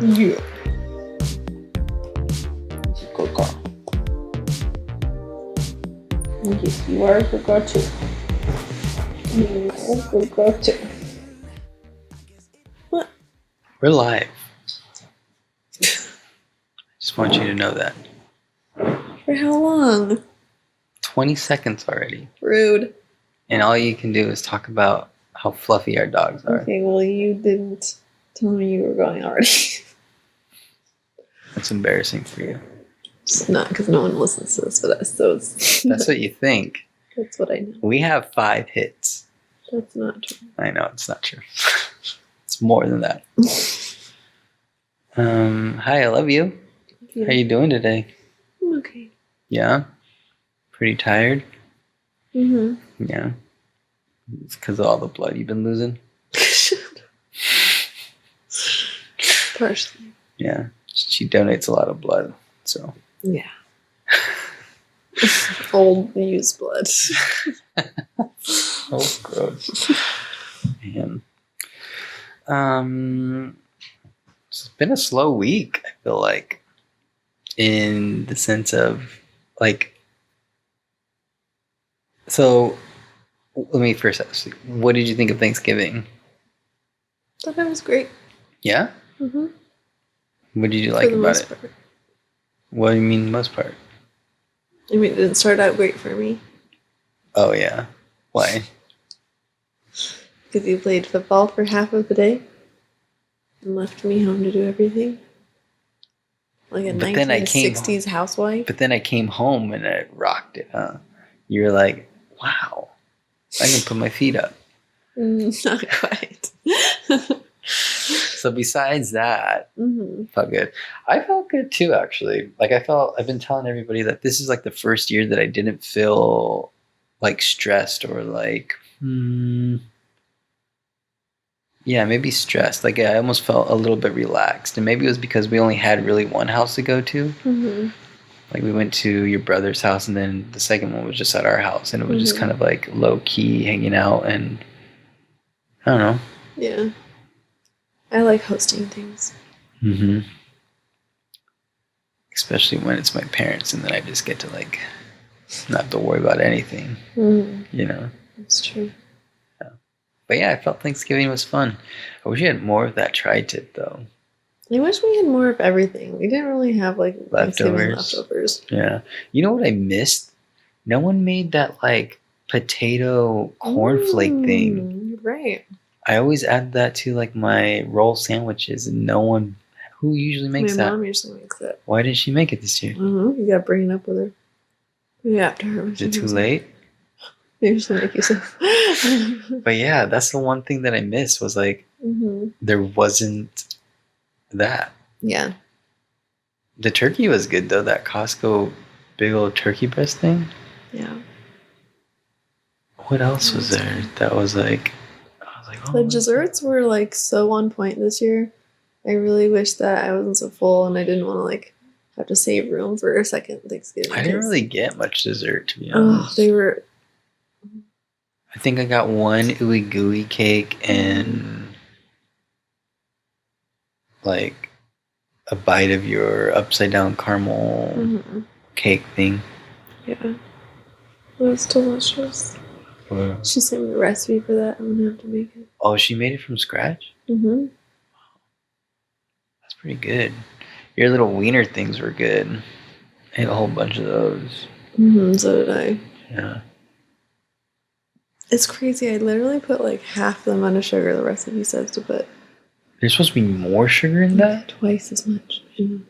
Yeah. It's a good girl. Yes, you are a good girl too. You are a good girl too. What? We're live. Just want you to know that. For how long? 20 seconds already. Rude. And all you can do is talk about how fluffy our dogs are. Okay, well, you didn't tell me you were going already. That's embarrassing for you. It's not because no one listens to this but us, so it's That's what you think. That's what I know. We have 5 hits. That's not true. I know, it's not true. It's more than that. Hi, I love you. Yeah. How you doing today? I'm okay. Yeah? Pretty tired? Mm-hmm. Yeah. It's because of all the blood you've been losing? Partially. Yeah. She donates a lot of blood, so. Yeah. Old used blood. Oh, gross. Man. It's been a slow week, I feel like. In the sense of, like... So, let me first ask you, what did you think of Thanksgiving? Thought that was great. Yeah? Mm-hmm. What did you like about it? Part. What do you mean the most part? I mean, it didn't start out great for me. Oh, yeah. Why? Because you played football for half of the day and left me home to do everything. Like a 1960s housewife. But then I came home and I rocked it, huh? You were like, wow, I can put my feet up. Not quite. So besides that, felt good. I felt good too, actually. Like I've been telling everybody that this is like the first year that I didn't feel like stressed or like, yeah, maybe stressed. Like I almost felt a little bit relaxed. And maybe it was because we only had really one house to go to. Mm-hmm. Like we went to your brother's house and then the second one was just at our house. And it was just kind of like low key hanging out and I don't know. Yeah. I like hosting things. Mm-hmm. Especially when it's my parents and then I just get to like not have to worry about anything. You know? That's true. Yeah. But yeah, I felt Thanksgiving was fun. I wish we had more of that tri-tip though. I wish we had more of everything. We didn't really have like leftovers. Yeah. You know what I missed? No one made that like potato cornflake thing. Right. I always add that to like my roll sandwiches and no one who usually makes that. My mom usually makes it. Why didn't she make it this year? You gotta bring it up with her. Yeah, to her. Is it too late? Maybe she'll make you some. But yeah, that's the one thing that I missed was like there wasn't that. Yeah. The turkey was good though, that Costco big old turkey breast thing. Yeah. What else was there that was like, I was like, oh. The desserts were like so on point this year. I really wish that I wasn't so full and I didn't want to like have to save room for a second Thanksgiving. I didn't really get much dessert, to be honest. They were... I think I got one ooey gooey cake and like a bite of your upside down caramel cake thing. Yeah. It was delicious. Wow. She sent me the recipe for that. I'm gonna have to make it. Oh, she made it from scratch? That's pretty good. Your little wiener things were good. I ate a whole bunch of those. So did I. Yeah. It's crazy. I literally put like half the amount of sugar the recipe says to put. There's supposed to be more sugar in that? Twice as much. Oh my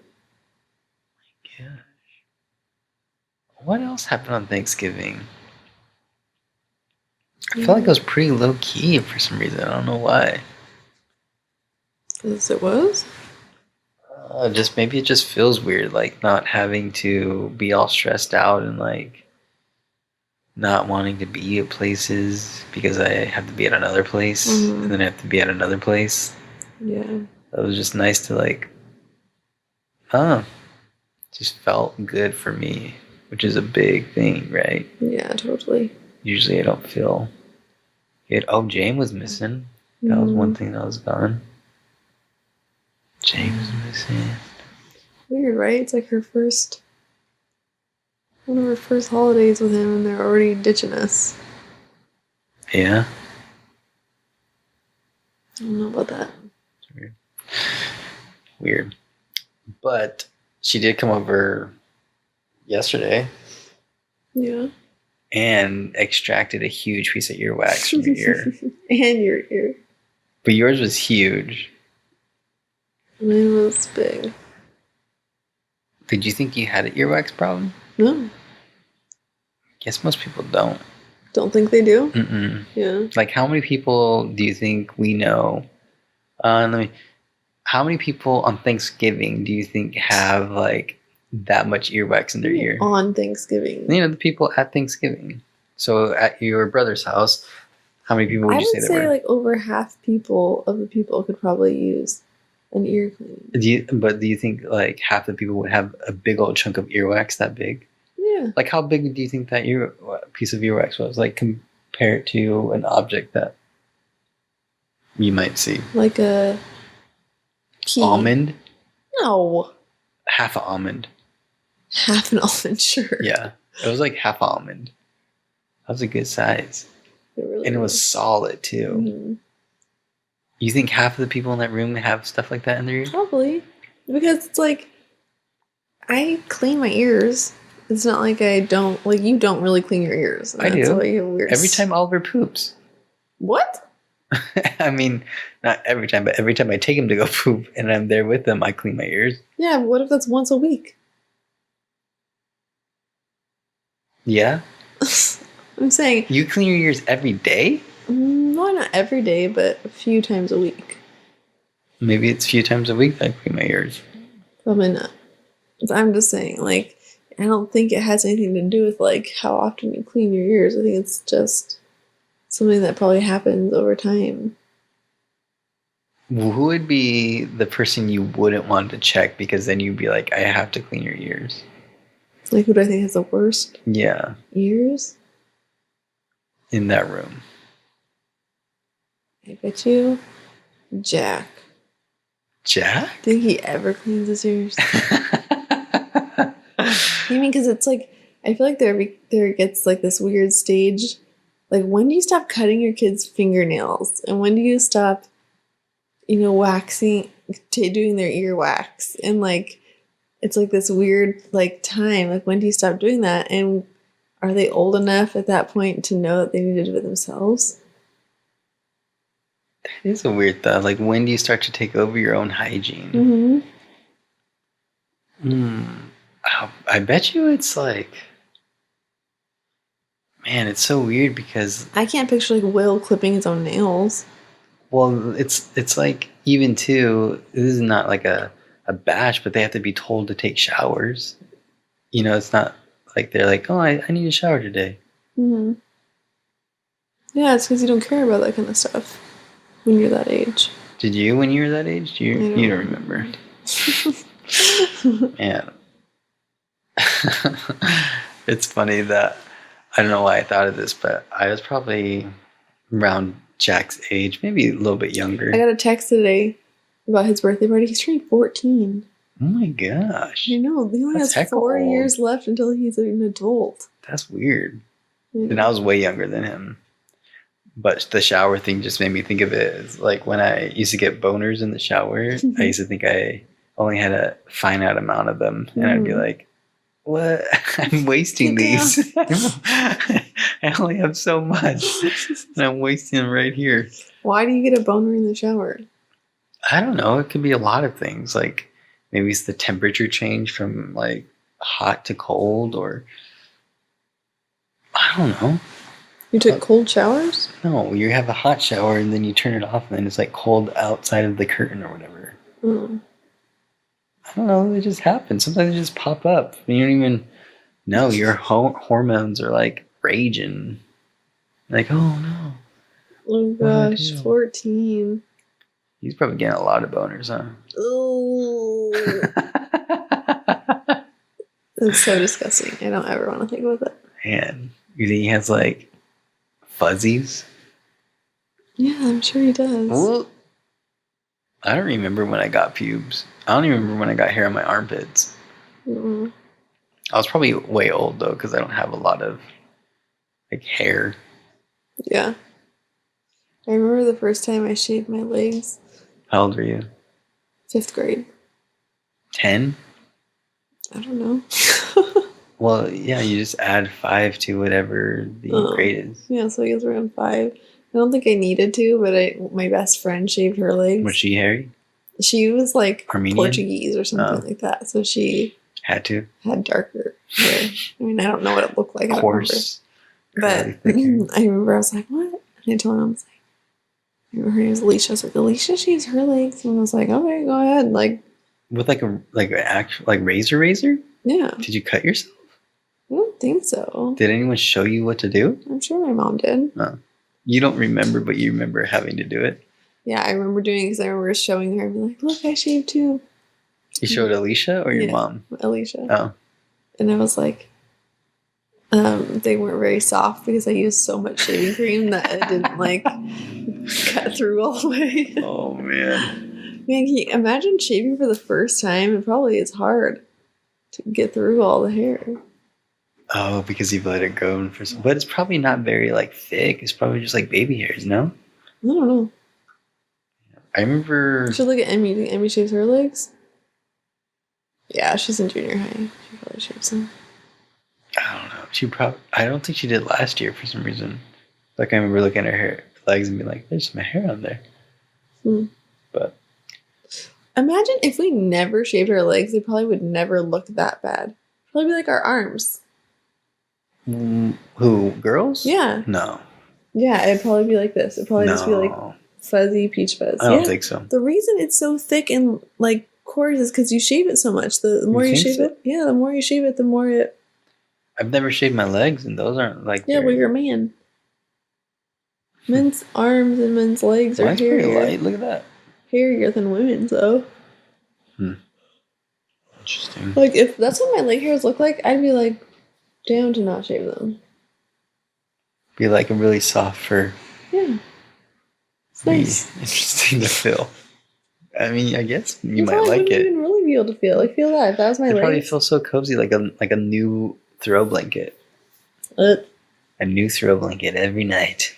gosh. What else happened on Thanksgiving? I felt like it was pretty low key for some reason. I don't know why. Because it was? Just maybe it just feels weird, like not having to be all stressed out and like not wanting to be at places because I have to be at another place and then I have to be at another place. Yeah. It was just nice to like, just felt good for me, which is a big thing, right? Yeah, totally. Usually I don't feel good. Oh, Jane was missing. That was one thing that was gone. Jake was missing. Weird, right? It's like one of her first holidays with him, and they're already ditching us. Yeah. I don't know about that. Weird. But she did come over yesterday Yeah. and extracted a huge piece of earwax from your ear. And your ear. But yours was huge. Mine was big. Did you think you had an earwax problem? No. Guess most people don't. Don't think they do? Mm-mm. Yeah. Like, how many people do you think we know? How many people on Thanksgiving do you think have like that much earwax in their ear? On Thanksgiving. You know, the people at Thanksgiving. So at your brother's house, how many people would you say there were? like over half of the people could probably use an ear cleaning. Do you think like half the people would have a big old chunk of earwax that big? Yeah. Like, how big do you think that piece of earwax was? Like, compare it to an object that you might see. Like a pea. Almond? No. Half an almond. Half an almond, sure. Yeah. It was like half almond. That was a good size. It really And it was solid, too. Mm-hmm. You think half of the people in that room have stuff like that in their ear? Probably. Because it's like, I clean my ears. It's not like I don't, like, you don't really clean your ears. I do. Why you have weird Every time Oliver poops. What? I mean, not every time, but every time I take him to go poop and I'm there with him, I clean my ears. Yeah, but what if that's once a week? Yeah? I'm saying... You clean your ears every day? No, not every day, but a few times a week. Maybe it's a few times a week that I clean my ears. Probably not. I'm just saying, like, I don't think it has anything to do with, like, how often you clean your ears. I think it's just something that probably happens over time. Who would be the person you wouldn't want to check because then you'd be like, I have to clean your ears? Like, who do I think has the worst Yeah. ears? In that room. I bet you Jack. Jack? Think he ever cleans his ears? You mean because it's like, I feel like there gets like this weird stage. Like, when do you stop cutting your kids' fingernails? And when do you stop, waxing, doing their ear wax? And like, it's like this weird like time. Like, when do you stop doing that? And are they old enough at that point to know that they need to do it themselves? That is a weird thought. Like, when do you start to take over your own hygiene? Mm-hmm. I bet you it's like, man, it's so weird because I can't picture like Will clipping his own nails. well, it's like, even too, this is not like a bash, but they have to be told to take showers. It's not like they're like, oh, I need a shower today. Mm-hmm. Yeah, it's because you don't care about that kind of stuff when you're that age. Did you when you were that age? You don't remember. Man. It's funny that I don't know why I thought of this, but I was probably around Jack's age, maybe a little bit younger. I got a text today about his birthday party. He's turning 14. Oh my gosh. I know. He only That's has 4 old. years left until he's an adult. That's weird. Yeah. And I was way younger than him. But the shower thing just made me think of it as like when I used to get boners in the shower, I used to think I only had a finite amount of them. And I'd be like, what? I'm wasting these. I only have so much. And I'm wasting them right here. Why do you get a boner in the shower? I don't know. It could be a lot of things. Like maybe it's the temperature change from like hot to cold, or I don't know. You took cold showers? No, you have a hot shower and then you turn it off and then it's like cold outside of the curtain or whatever. Mm. I don't know. It just happens. Sometimes they just pop up. And you don't even know. Your hormones are like raging. Like, oh no. Oh gosh, 14. He's probably getting a lot of boners, huh? Oh. That's so disgusting. I don't ever want to think about that. Man, you think he has like fuzzies? Yeah, I'm sure he does. Well, I don't remember when I got pubes. I don't even remember when I got hair on my armpits. Mm-mm. I was probably way old though, because I don't have a lot of like hair. Yeah. I remember the first time I shaved my legs. How old were you? 5th grade. 10? I don't know. Well, yeah, you just add 5 to whatever the grade is. Yeah, so I guess around 5. I don't think I needed to, but my best friend shaved her legs. Was she hairy? She was like Armenian? Portuguese or something like that. So she Had to. had darker hair. I mean, I don't know what it looked like. Coarse. But I remember I was like, what? And I told him, I was like, I remember her name was Alicia. I was like, Alicia shaves her legs. And I was like, okay, go ahead. Like, with like an actual like razor? Yeah. Did you cut yourself? I don't think so. Did anyone show you what to do? I'm sure my mom did. No. You don't remember, but you remember having to do it. Yeah, I remember doing it because I remember showing her and being like, look, I shaved too. You showed Alicia or your mom? Alicia. Oh. And I was like, they weren't very soft because I used so much shaving cream that it didn't like cut through all the way. Oh man. Man, can you imagine shaving for the first time? It probably is hard to get through all the hair. Oh, because you've let it go for some, but it's probably not very like thick. It's probably just like baby hairs, no? I don't know. I remember. You should look at Emmy. Do you think Emmy shaves her legs? Yeah, she's in junior high. She probably shaves them. I don't know. She probably. I don't think she did last year for some reason. Like I remember looking at her hair, legs and being like, "There's my hair on there." But imagine if we never shaved our legs, they probably would never look that bad. Probably be like our arms. Who? Girls? Yeah. No. Yeah, it'd probably be like this. It'd probably just be like fuzzy peach fuzz. I don't think so. The reason it's so thick and like coarse is because you shave it so much. The more you shave it, the more you shave it, the more it. I've never shaved my legs, and those aren't like. Yeah, well, you're a man. Men's arms and men's legs are hairier. Pretty light. Look at that. Hairier than women's, though. Interesting. Like if that's what my leg hairs look like, I'd be like down to not shave them. Be like a really soft fur. Yeah. It's nice. Interesting to feel. I mean, I guess you might like it. I wouldn't even really be able to feel. Like feel that. If that was my leg. Probably feel so cozy, like a new throw blanket. A new throw blanket every night.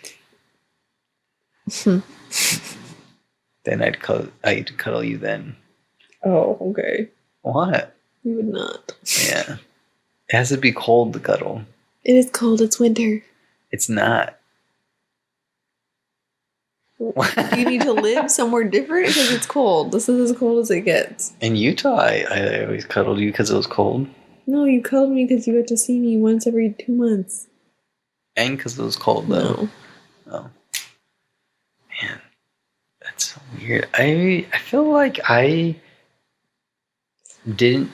Then I'd cuddle you then. Oh, okay. What? You would not. Yeah. It has to be cold to cuddle. It is cold. It's winter. It's not. Do you need to live somewhere different because it's cold? This is as cold as it gets. In Utah, I always cuddled you because it was cold. No, you cuddled me because you got to see me once every 2 months. And because it was cold, though. No. Oh. Man. That's so weird. I feel like I didn't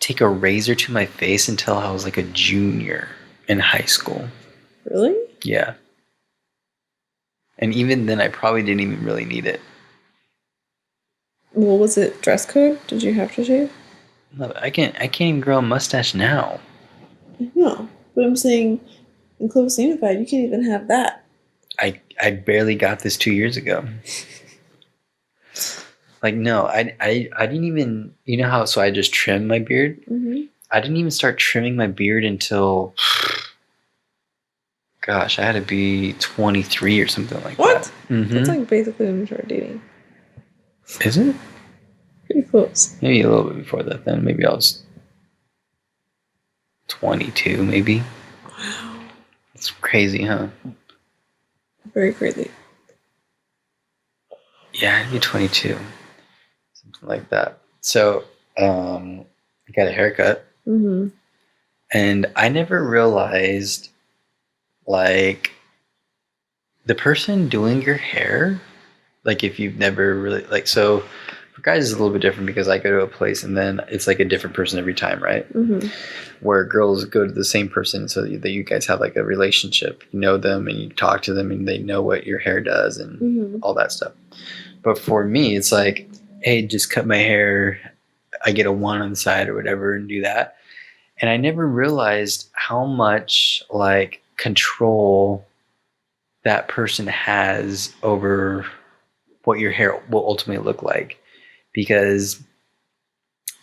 take a razor to my face until I was like a junior in high school. Really? Yeah. And even then, I probably didn't even really need it. Well, was it dress code? Did you have to shave? No, I can't even grow a mustache now. No, but I'm saying in Clovis Unified, you can't even have that. I barely got this 2 years ago. Like, no, I didn't even, you know how, so I just trimmed my beard? Mm-hmm. I didn't even start trimming my beard until, gosh, I had to be 23 or something like what? that. Mm-hmm. That's like basically when we started dating. Is it? Pretty close. Maybe a little bit before that then. Maybe I was 22, maybe. Wow. It's crazy, huh? Very crazy. Yeah, I'd be 22. Something like that. So, I got a haircut. Mm-hmm. And I never realized, like, the person doing your hair, like, if you've never really, like, so for guys it's a little bit different because I go to a place and then it's like a different person every time, right? Mm-hmm. Where girls go to the same person so that you guys have like a relationship. You know them and you talk to them and they know what your hair does and all that stuff. But for me, it's like, hey, just cut my hair. I get a 1 on the side or whatever and do that. And I never realized how much like control that person has over what your hair will ultimately look like. Because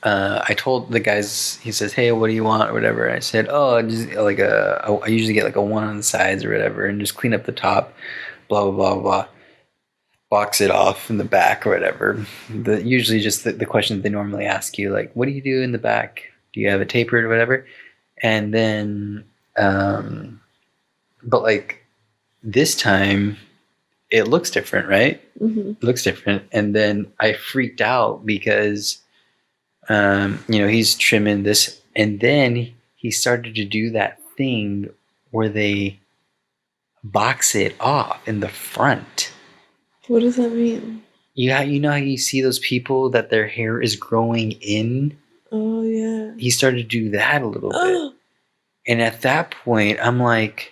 I told the guys, he says, "Hey, what do you want?" or whatever. And I said, "Oh, just like I usually get like a one on the sides or whatever, and just clean up the top, blah blah blah blah, box it off in the back or whatever." Usually just the questions they normally ask you, like, "What do you do in the back? Do you have it tapered or whatever?" And then, but like this time, it looks different, right? Mm-hmm. It looks different, and then I freaked out because. He's trimming this, and then he started to do that thing where they box it off in the front. What does that mean? You know how you see those people that their hair is growing in? Oh, yeah. He started to do that a little bit. And at that point, I'm like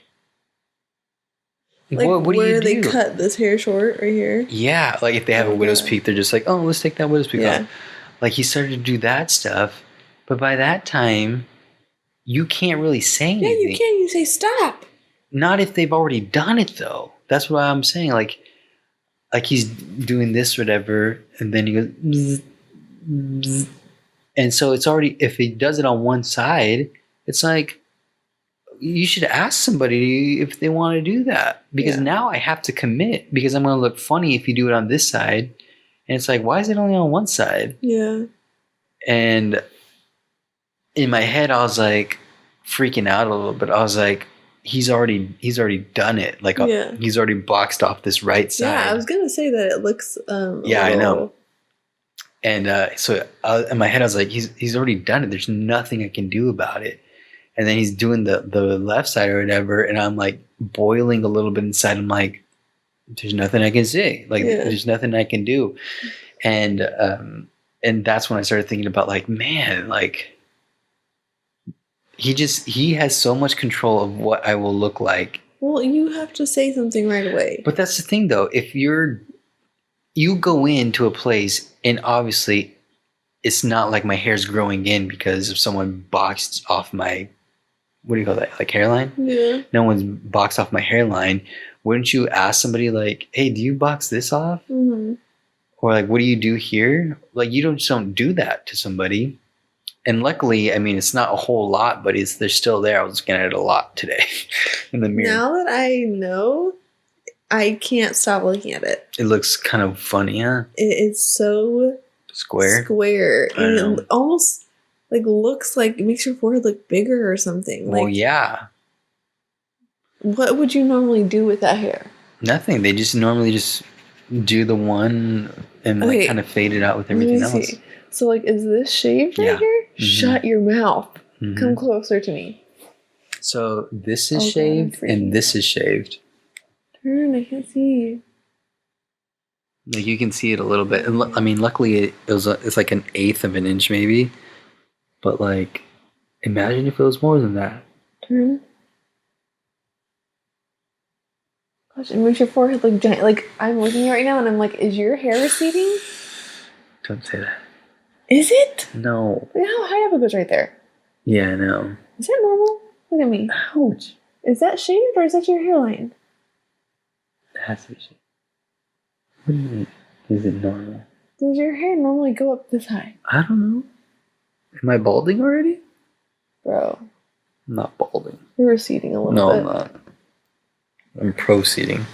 like what do where you they do? cut this hair short right here? Yeah, like if they have a widow's peak, they're just like, "Oh, let's take that widow's peak off." Like he started to do that stuff, but by that time, you can't really say anything. Yeah, you can. You say stop. Not if they've already done it, though. That's what I'm saying. Like he's doing this, whatever, and then he goes, bzz, bzz. And so it's already. If he does it on one side, it's like you should ask somebody if they want to do that, because now I have to commit, because I'm going to look funny if you do it on this side. And it's like, why is it only on one side? Yeah. And in my head, I was like freaking out a little bit. I was like, he's already done it. Like he's already boxed off this right side. Yeah, I was gonna say that it looks. I know. And so in my head, I was like, he's already done it. There's nothing I can do about it. And then he's doing the left side or whatever, and I'm like boiling a little bit inside. I'm like, there's nothing I can say. Like there's nothing I can do. And that's when I started thinking about, like, man, like he has so much control of what I will look like. Well, you have to say something right away. But that's the thing, though. If you go into a place and obviously it's not like my hair's growing in because if someone boxed off my, what do you call that? Like hairline? Yeah. No one's boxed off my hairline. Wouldn't you ask somebody like, "Hey, do you box this off?" Mm-hmm. Or like, "What do you do here?" Like, you don't do that to somebody. And luckily, I mean, it's not a whole lot, but they're still there. I was looking at it a lot today in the mirror. Now that I know, I can't stop looking at it. It looks kind of funny, huh? It is so square, and it almost like looks like it makes your forehead look bigger or something. Well, like, yeah. What would you normally do with that hair? Nothing. They just normally just do the one and like kind of fade it out with everything else. See. So like, is this shaved right here? Mm-hmm. Shut your mouth. Mm-hmm. Come closer to me. So this is shaved and this is shaved. Turn, I can't see. Like you can see it a little bit. I mean, luckily it's like 1/8 of an inch maybe. But like, imagine if it was more than that. Turn. Gosh, it makes your forehead look giant. Like, I'm looking right now and I'm like, is your hair receding? Don't say that. Is it? No. Look how high up it goes right there. Yeah, I know. Is that normal? Look at me. Ouch. Is that shaved or is that your hairline? It has to be shaved. What do you mean? Is it normal? Does your hair normally go up this high? I don't know. Am I balding already? Bro. I'm not balding. You're receding a little bit. No, I'm not. I'm proceeding.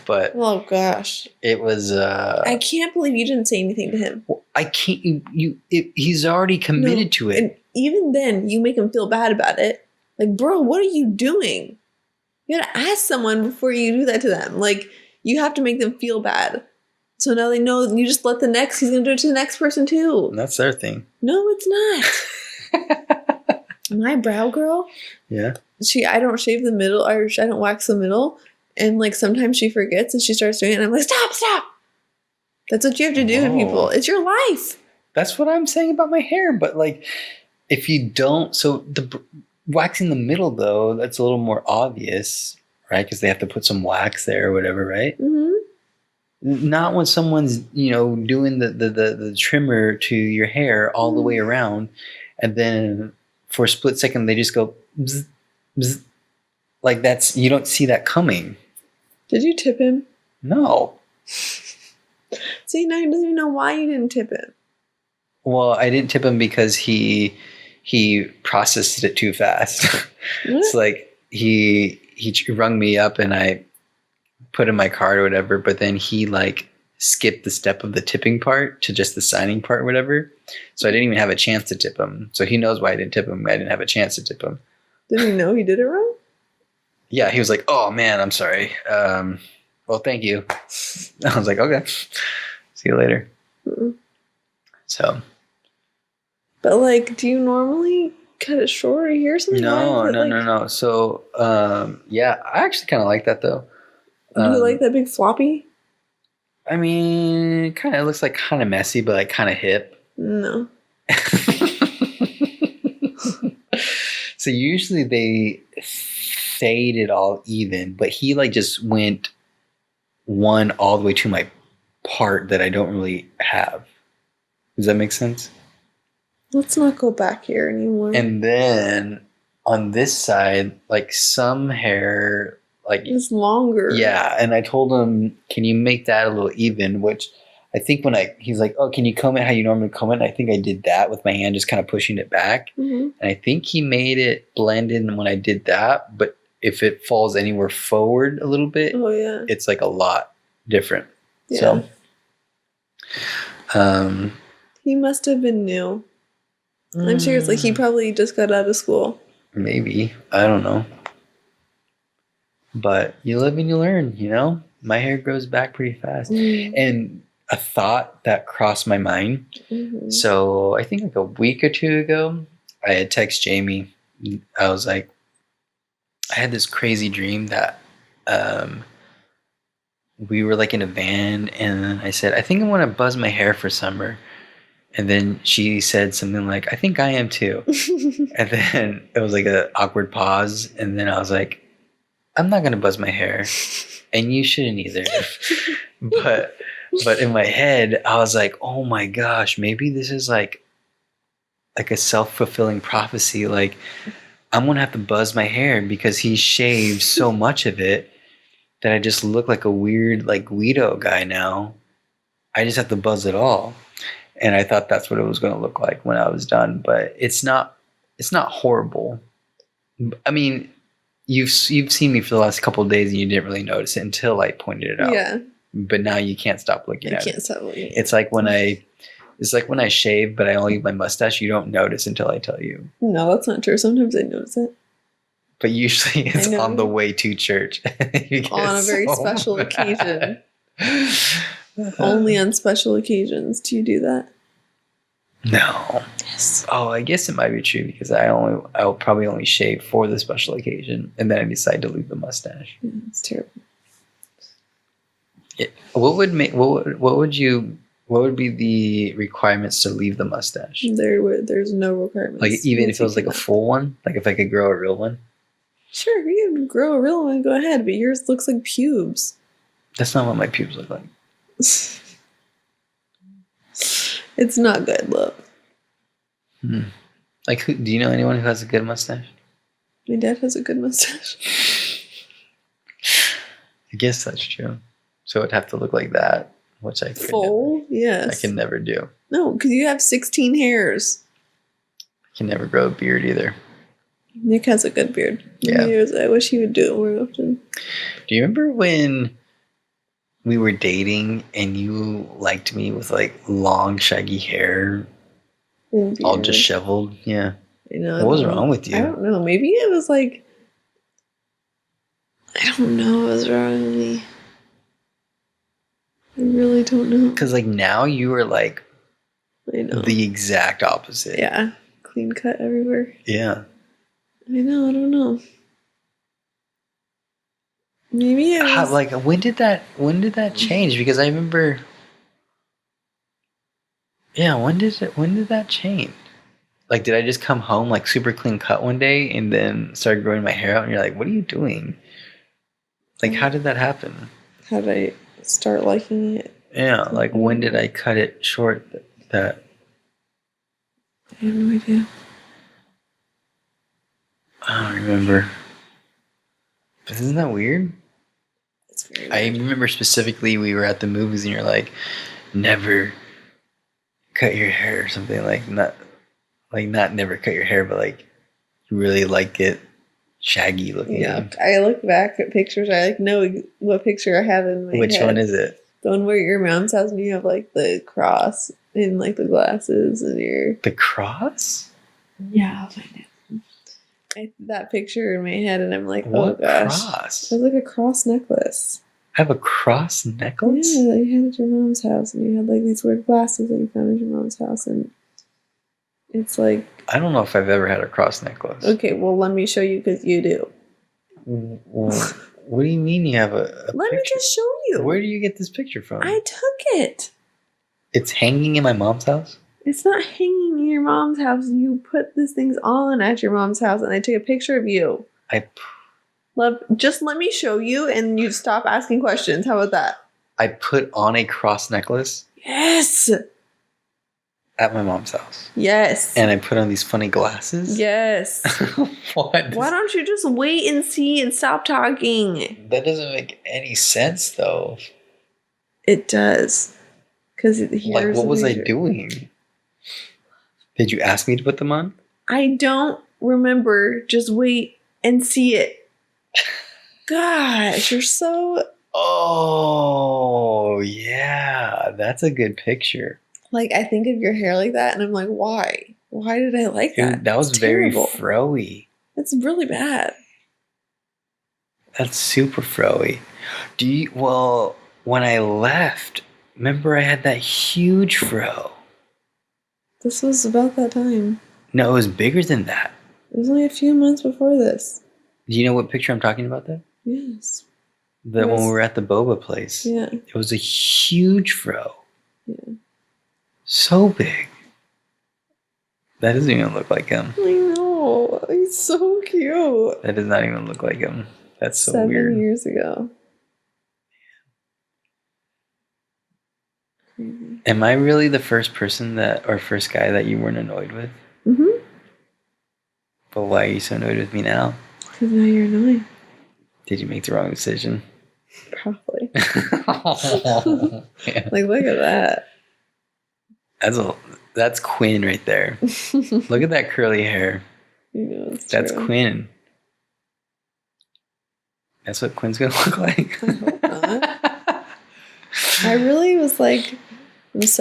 But oh gosh, it was. I can't believe you didn't say anything to him. I can't. He's already committed to it. And even then, you make him feel bad about it. Like, bro, what are you doing? You gotta ask someone before you do that to them. Like, you have to make them feel bad. So now they know. You just let he's gonna do it to the next person too. And that's their thing. No, it's not. My brow girl. Yeah. I don't shave the middle, or I don't wax the middle. And like sometimes she forgets and she starts doing it and I'm like, stop. That's what you have to do to people. It's your life. That's what I'm saying about my hair. But like, if you don't, so the waxing the middle though, that's a little more obvious, right? Because they have to put some wax there or whatever, right? Mm-hmm. Not when someone's, doing the trimmer to your hair all the way around. And then for a split second, they just go, bzz, bzz. Like you don't see that coming. Did you tip him? No. See, now he doesn't even know why you didn't tip him. Well, I didn't tip him because he processed it too fast. It's like he rung me up and I put in my card or whatever, but then he like skipped the step of the tipping part to just the signing part or whatever. So I didn't even have a chance to tip him. So he knows why I didn't tip him. I didn't have a chance to tip him. Did he know he did it wrong? Yeah, he was like, "Oh man, I'm sorry. Well, thank you." I was like, "Okay, see you later." Mm-mm. So, but like, do you normally cut it short or hear something? No. So, yeah, I actually kind of like that though. Do you like that big floppy? I mean, it kind of looks like kind of messy, but like kind of hip. No. So usually they fade it all even, but he like just went one all the way to my part that I don't really have. Does that make sense? Let's not go back here anymore. And then on this side, like some hair, like it's longer. Yeah, and I told him, "Can you make that a little even?" Which I think he's like, "Oh, can you comb it how you normally comb it?" And I think I did that with my hand, just kind of pushing it back. Mm-hmm. And I think he made it blend in when I did that. But if it falls anywhere forward a little bit, it's like a lot different. Yeah. So, he must have been new. I'm sure it's like he probably just got out of school. Maybe. I don't know. But you live and you learn, you know? My hair grows back pretty fast. Mm-hmm. And a thought that crossed my mind. Mm-hmm. So I think like a week or two ago, I had texted Jamie. I was like, I had this crazy dream that we were like in a van, and I said, I think I want to buzz my hair for summer. And then she said something like, I think I am too. And then it was like an awkward pause. And then I was like, I'm not going to buzz my hair. And you shouldn't either. But in my head, I was like, oh my gosh, maybe this is like a self-fulfilling prophecy. Like, I'm going to have to buzz my hair because he shaved so much of it that I just look like a weird, like, Guido guy now. I just have to buzz it all. And I thought that's what it was going to look like when I was done. But it's not horrible. I mean, you've seen me for the last couple of days and you didn't really notice it until I pointed it out. Yeah. But now you can't stop looking at it. I can't stop looking at it. It's like when I shave, but I only leave my mustache. You don't notice until I tell you. No, that's not true. Sometimes I notice it. But usually it's on the way to church. On a very special occasion. Only on special occasions do you do that? No. Yes. Oh, I guess it might be true because I'll probably only shave for the special occasion, and then I decide to leave the mustache. Yeah, it's terrible. What would be the requirements to leave the mustache? There's no requirements. Like even if it was like a full one, like if I could grow a real one. Sure, you can grow a real one. Go ahead, but yours looks like pubes. That's not what my pubes look like. It's not good, look. Like, do you know anyone who has a good mustache? My dad has a good mustache. I guess that's true. So it'd have to look like that, which I full, yes. I can never do. No, because you have 16 hairs. I can never grow a beard either. Nick has a good beard. Yeah. I wish he would do it more often. Do you remember when we were dating and you liked me with like long, shaggy hair, all disheveled? Yeah. I know. What was wrong with you? I don't know. Maybe it was like, I don't know what was wrong with me. I really don't know. Because like now you are like I know. The exact opposite. Yeah. Clean cut everywhere. Yeah. I know. I don't know. Maybe it was... like when did that change? Because I remember. Yeah, when did that change? Like, did I just come home like super clean cut one day and then start growing my hair out? And you're like, "What are you doing?" Like, how did that happen? How did I start liking it? Yeah, like when did I cut it short? That I have no idea. I don't remember. But isn't that weird? It's very I weird. remember specifically we were at the movies and you're like, never cut your hair or something, like not never cut your hair, but like you really like it shaggy looking. Yeah, I look back at pictures. I like know what picture I have in my Which head. one is it? The one where your mom's house and you have like the cross and like the glasses and your The cross? yeah. I'll find it. That picture in my head, and I'm like, What oh gosh, cross? it was like a cross necklace. I have a cross necklace? Yeah, that you had at your mom's house, and you had like these weird glasses that you found at your mom's house, and it's like, I don't know if I've ever had a cross necklace. okay, well, let me show you because you do. Well, what do you mean you have a Let picture? me just show you. Where do you get this picture from? I took it. It's hanging in my mom's house? It's not hanging in your mom's house. You put these things on at your mom's house, and I took a picture of you. Love, just let me show you, and you stop asking questions. How about that? I put on a cross necklace Yes. at my mom's house. Yes. And I put on these funny glasses? Yes. What? Why don't you just wait and see and stop talking? That doesn't make any sense, though. It does. Because Like, what was I doing? Did you ask me to put them on? I don't remember. Just wait and see it. Gosh, you're so... Oh, yeah. That's a good picture. Like, I think of your hair like that, and I'm like, why? Why did I like that? Dude, that was It's very terrible. fro-y. It's really bad. That's super fro-y. Well, when I left, remember I had that huge fro. This was about that time. No, it was bigger than that. It was only a few months before this. Do you know what picture I'm talking about there? Yes. The one Yes. we were at the boba place. Yeah. It was a huge fro. Yeah. So big. That doesn't even look like him. I know. He's so cute. That does not even look like him. That's so 7 weird. years ago. Crazy. Am I really the first person or first guy that you weren't annoyed with? Mm-hmm. But why are you so annoyed with me now? Because now you're annoying. Did you make the wrong decision? Probably. Yeah. Like, look at that. That's Quinn right there. Look at that curly hair. You know, it's That's true. Quinn. That's what Quinn's gonna look like. I hope not. I really was like, if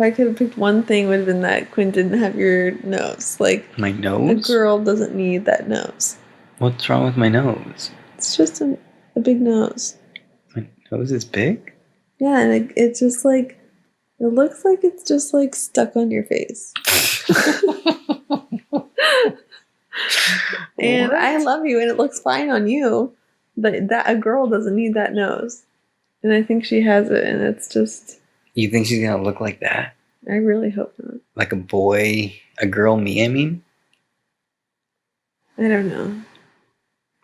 I could have picked one thing, it would have been that Quinn didn't have your nose. Like, My a nose? girl doesn't need that nose. What's wrong with my nose? It's just a big nose. My nose is big? Yeah, and it's just like, it looks like it's just like stuck on your face. And What? I love you, and it looks fine on you, but that a girl doesn't need that nose, and I think she has it, and it's just. You think she's gonna look like that? I really hope not. Like a girl me, I mean? I don't know.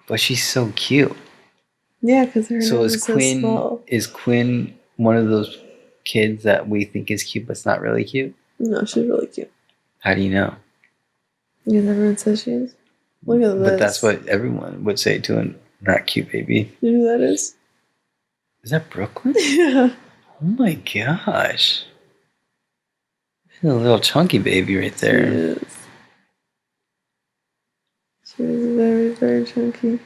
But she's so cute. Yeah, because her So nose is is so Quinn small. one of those kids that we think is cute but's not really cute? No, she's really cute. How do you know? Because everyone says she is. Look at this. But that's what everyone would say to a not cute baby. You know who that is? Is that Brooklyn? Yeah. Oh my gosh. She's a little chunky baby right She there. is. She is very, very chunky.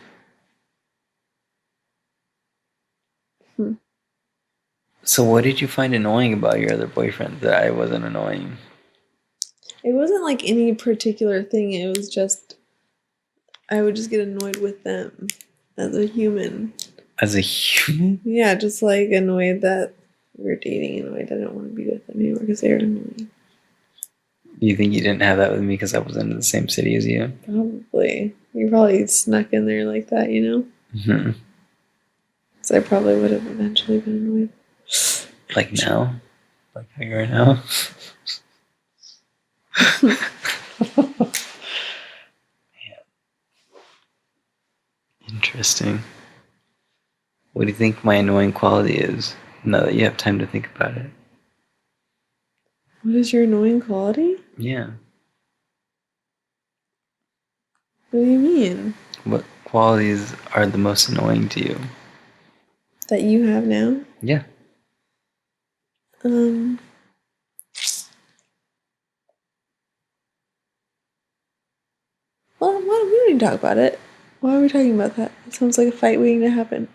So what did you find annoying about your other boyfriend that I wasn't annoying? It wasn't like any particular thing. It was just, I would just get annoyed with them as a human. As a human? Yeah, just like annoyed that we were dating, annoyed I didn't want to be with them anymore because they were annoying. You think you didn't have that with me because I wasn't in the same city as you? Probably. You probably snuck in there like that, you know? Mm-hmm. So I probably would have eventually been annoyed. Like now? Like how you are now? Man. Interesting. What do you think my annoying quality is now that you have time to think about it? What is your annoying quality? Yeah. What do you mean? qualities are the most annoying to you? That you have now? Yeah. Well, we don't need to talk about it. Why are we talking about that? It sounds like a fight waiting to happen.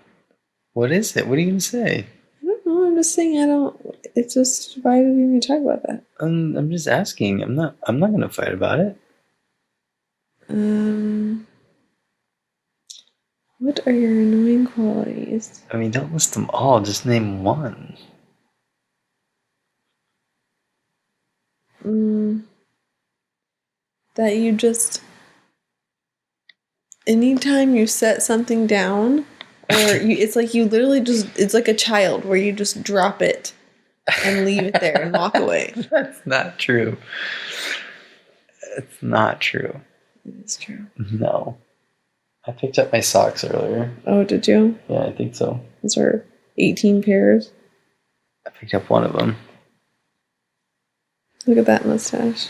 What is it? What are you gonna say? I don't know. I'm just saying I don't. It's just why do we need to talk about that? I'm just asking. I'm not gonna fight about it. What are your annoying qualities? I mean, don't list them all. Just name one. That you just. Anytime you set something down, it's like you literally just. It's like a child where you just drop it and leave it there and walk away. That's not true. It's not true. It is true. No. I picked up my socks earlier. Oh, did you? Yeah, I think so. Those are 18 pairs. I picked up one of them. Look at that mustache.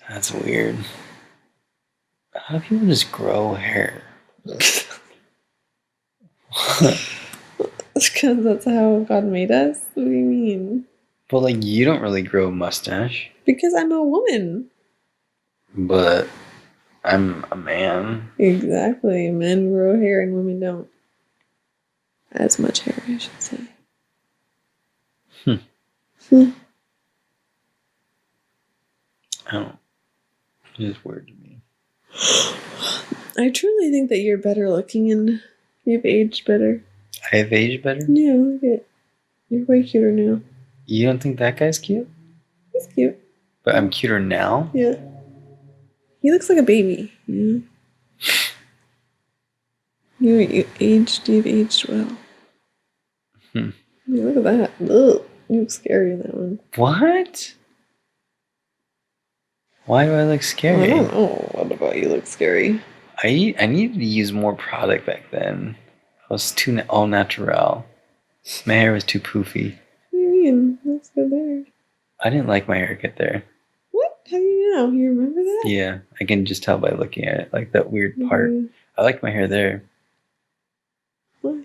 That's weird. How do people just grow hair? It's because that's how God made us. What do you mean? But like, you don't really grow a mustache. Because I'm a woman. But I'm a man. Exactly. Men grow hair and women don't. As much hair, I should say. I don't. It's weird to me. I truly think that you're better looking and you've aged better. I have aged better? Yeah, look at you're way cuter now. You don't think that guy's cute? He's cute. But I'm cuter now? Yeah. He looks like a baby, you know? You've aged well. Yeah, look at that. Ugh, you look scary in that one. What? Why do I look scary? I don't know what about you look scary. I needed to use more product back then. I was too all natural. My hair was too poofy. What do you mean? Looks good there. I didn't like my haircut there. What? How do you know? You remember that? Yeah, I can just tell by looking at it, like that weird part. I liked my hair there. Why?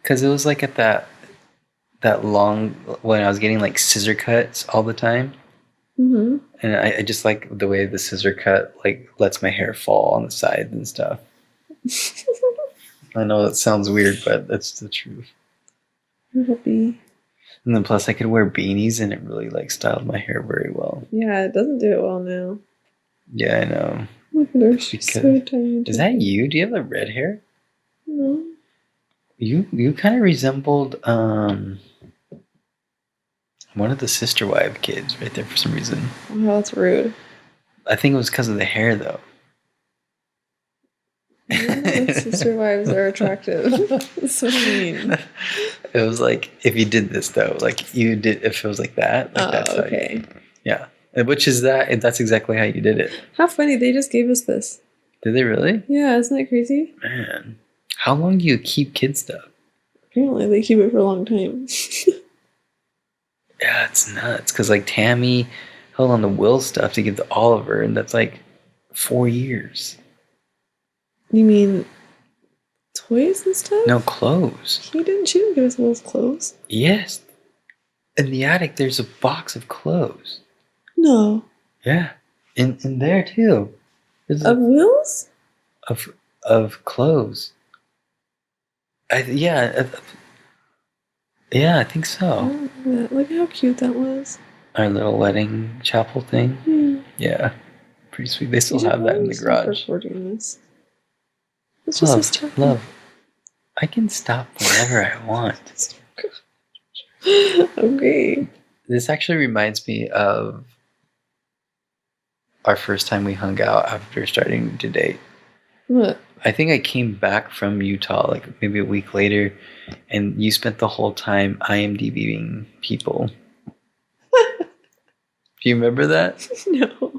Because it was like at that long, when I was getting like scissor cuts all the time. Mm-hmm. And I just like the way the scissor cut like lets my hair fall on the sides and stuff. I know that sounds weird, but that's the truth. It'll be. And then plus I could wear beanies and it really like styled my hair very well. Yeah, it doesn't do it well now. Yeah, I know. Look at her, she's so tiny. Is that you? Do you have the red hair? No. You kind of resembled one of the Sister Wives kids right there for some reason. Wow, that's rude. I think it was because of the hair though. Yeah, Sister Wives are attractive. That's what I mean. It was like if you did this though, like you did if it was like that, like that's okay. Yeah. Which is that that's exactly how you did it. How funny, they just gave us this. Did they really? Yeah, isn't that crazy? Man. How long do you keep kid stuff? Apparently they keep it for a long time. Yeah, it's nuts. Because like Tammy held on the Will stuff to give to Oliver, and that's like 4 years. You mean toys and stuff? No, clothes. She didn't give us Will's clothes. Yes. In the attic there's a box of clothes. No. Yeah. In there too. Of Will's? Of clothes. Yeah, I think so. Oh, look how cute that was. Our little wedding chapel thing. Yeah, pretty sweet. They still have that in the garage. Recording this. It's just us talking. Love. I can stop whenever I want. Okay. This actually reminds me of our first time we hung out after starting to date. What? I think I came back from Utah like maybe a week later, and you spent the whole time IMDbing people. Do you remember that? No.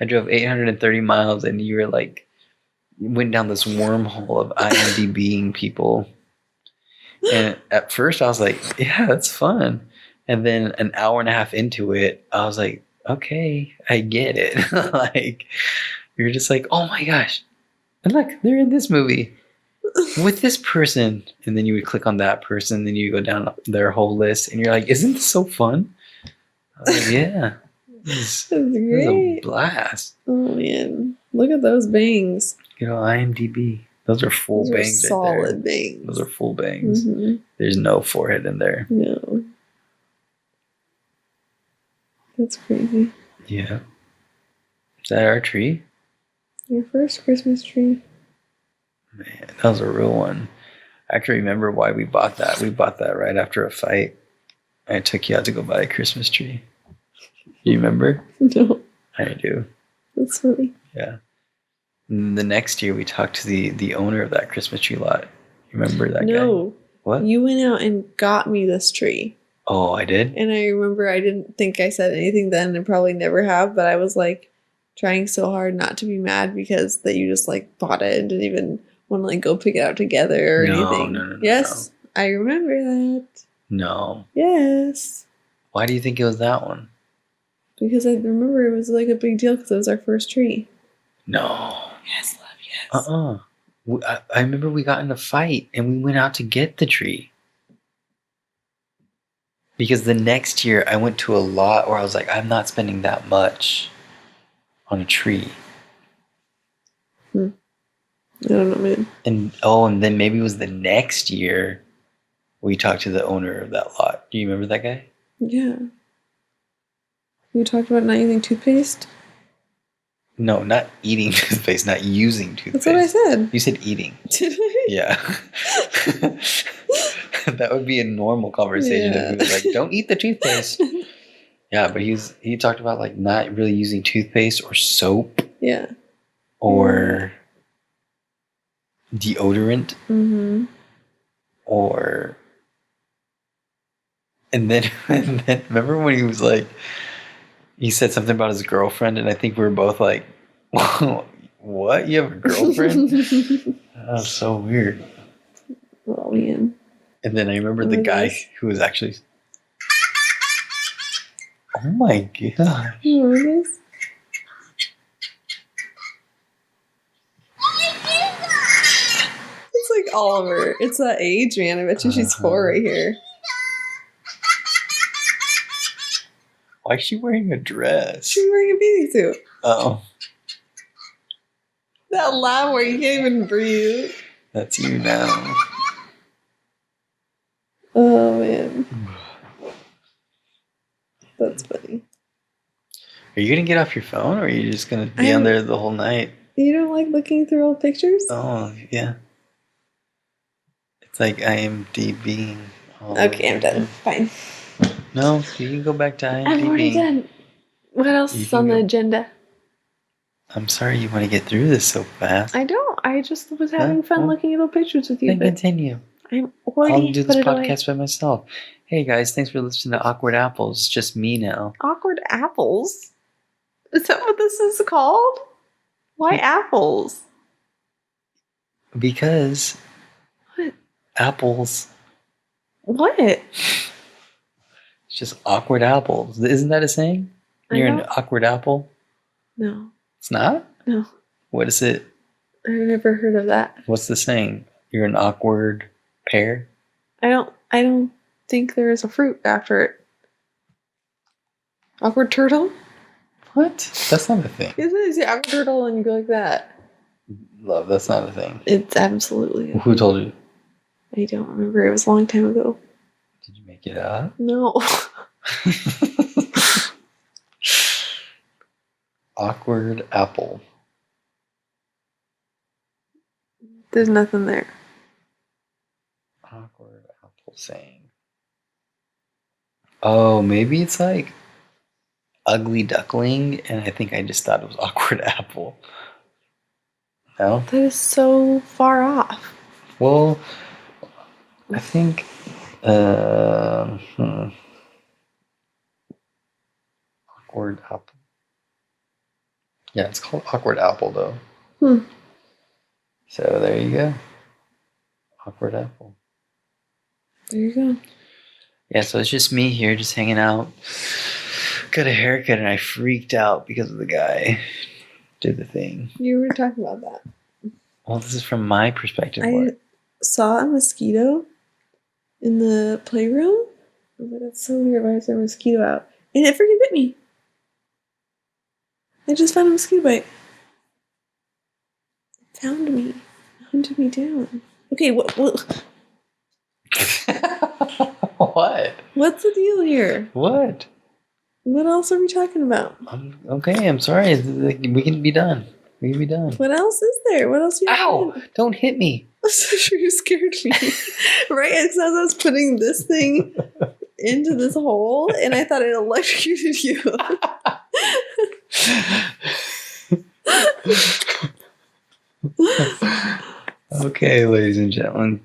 I drove 830 miles, and you were like, you went down this wormhole of IMDbing people. And at first I was like, yeah, that's fun. And then an hour and a half into it, I was like, okay, I get it. Like, You're just like, oh my gosh. And look, they're in this movie with this person. And then you would click on that person, then you go down their whole list, and you're like, isn't this so fun? I was like, yeah. This That's is a great. blast. Oh man, look at those bangs. You know, IMDb. Those are full Those are bangs right solid there. bangs. Those are full bangs. Mhm. There's no forehead in there. No. That's crazy. Yeah. Is that our tree? Your first Christmas tree. Man, that was a real one. I can remember why we bought that. We bought that right after a fight. I took you out to go buy a Christmas tree. You remember? No. I do. That's funny. Yeah. And the next year, we talked to the owner of that Christmas tree lot. You remember that guy? No. What? You went out and got me this tree. Oh, I did? And I remember I didn't think I said anything then and probably never have, but I was like trying so hard not to be mad because that you just like bought it and didn't even want to like go pick it out together or anything. No. Yes, I remember that. No. Yes. Why do you think it was that one? Because I remember it was like a big deal because it was our first tree. No. Yes, love, yes. I remember we got in a fight and we went out to get the tree. Because the next year I went to a lot where I was like, I'm not spending that much on a tree. I don't know, man. And then maybe it was the next year we talked to the owner of that lot. Do you remember that guy? Yeah. You talked about not using toothpaste? No, not eating toothpaste, not using toothpaste. That's what I said. You said eating. Did I? Yeah. That would be a normal conversation if he was like, don't eat the toothpaste. Yeah, but he talked about like not really using toothpaste or soap Yeah. or deodorant Mm-hmm. or and then remember when he was like he said something about his girlfriend and I think we were both like, what? You have a girlfriend? That was so weird. Oh man. And then I remember Oh the my guy gosh. who was actually, oh my god. You remember this? It's like Oliver. It's that age, man. I bet you she's 4 right here. Why is she wearing a dress? She's wearing a bathing suit. Oh, That laugh where you can't even breathe. that's you now. Oh man. That's funny. Are you gonna get off your phone, or are you just gonna be on there the whole night? You don't like looking through old pictures? Oh yeah. It's like IMDb. Okay, I'm done. Fine. No, you can go back to IMDb. I'm already done. What else You is on can the go. agenda? I'm sorry you want to get through this so fast. I don't. I just was having fun Well, looking at old pictures with you, Then but continue. I'm I'll already do put this it away. podcast by myself. Hey guys, thanks for listening to Awkward Apples. It's just me now. Awkward apples? Is that what this is called? Why apples? Because What? apples. What? It's just awkward apples. Isn't that a saying? I You're an don't- awkward apple? No. It's not? No. What is it? I've never heard of that. What's the saying? You're an awkward pear? I don't think there is a fruit after it. Awkward turtle? What? That's not a thing. Yes, it is. Yeah, awkward turtle and you go like that. Love, that's not a thing. It's absolutely. Who told you? I don't remember. It was a long time ago. Did you make it up? No. Awkward apple. There's nothing there. Awkward apple saying. Oh, maybe it's like ugly duckling, and I think I just thought it was awkward apple. No? That is so far off. Well, I think awkward apple. Yeah, it's called awkward apple though. Hmm. So there you go. Awkward apple. There you go. Yeah, so it's just me here, just hanging out. Got a haircut and I freaked out because of the guy. did the thing. You were talking about that. Well, this is from my perspective. I saw a mosquito in the playroom. I was like, that's so weird. Why is there a mosquito out? And it freaking bit me. I just found a mosquito bite. It found me. It hunted me down. Okay, what? What? What's the deal here? What? What else are we talking about? Okay, I'm sorry. We can be done. We can be done. What else is there? What else? Ow! Don't hit me. I'm so sure you scared me. Right? As I was putting this thing into this hole, and I thought it electrocuted you. Okay, ladies and gentlemen,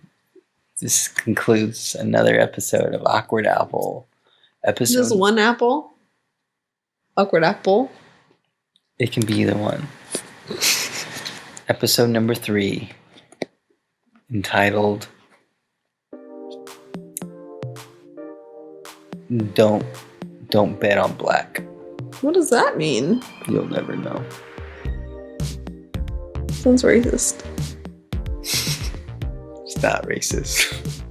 this concludes another episode of Awkward Apple. Just one apple? Awkward apple? It can be either one. Episode number 3, entitled Don't Bet on Black. What does that mean? You'll never know. Sounds racist. It's not racist.